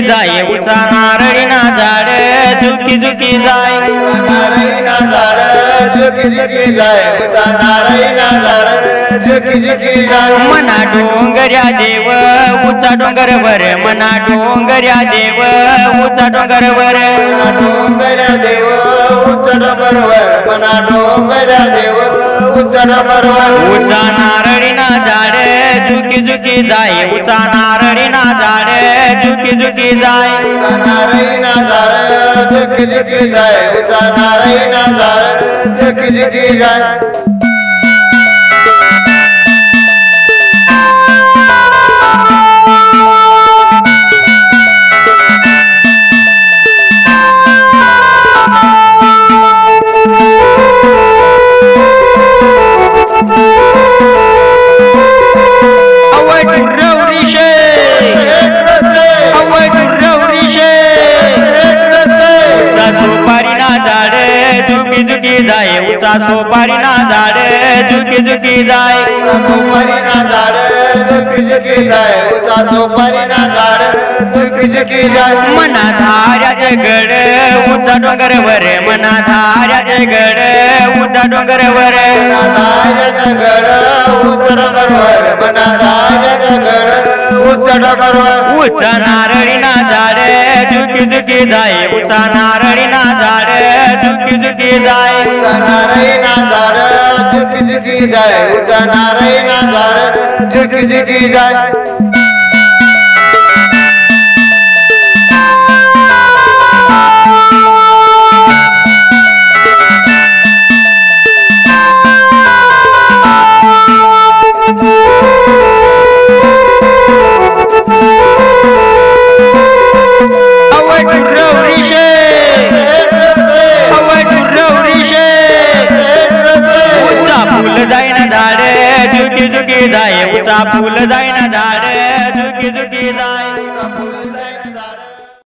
जाय उचा नारळीना झाड झुकी झुकी जाय नारळीना झाड झुकी झुकी जाय उचा नारळीना झाड झुकी झुकी जाय मना डोंगर्या देव उचा डोंगरवर मना डोंगर्या देव उचा डोंगरवर डोंगर्या देव उचा डोंगरवर मना डोंगर्या देव उचा डोंगरवर उचा नारळीना झाड झुकी झुकी जाय उचा नारळीना झाड झुकी झुकी जाय नारळीना झाड झुकी झुकी जाय उचा नारळीना झाड झुकी झुकी जाय जाय उचा सोपारीना झाड झुकी झुकी जाय सोपारीना झाड झुकी झुकी जाय उचा सोपारीना झाड झुकी झुकी जाय मना धाऱ्याचे गड उचा डोंगरवर मना धाऱ्याचे गड उचा डोंगरवर धाऱ्याचे गड उचा डोंगरवर मना धाऱ्याचे गड उचा डोंगरवर उचा नारळीना झाड झुकी झुकी जाय उचा नारळीना झाड झुकी झुकी जाय नारळीना झाड झुकी झुकी जाय उचा नारळीना झाड झुकी झुकी जाय जाय उचा फूल जायना झाड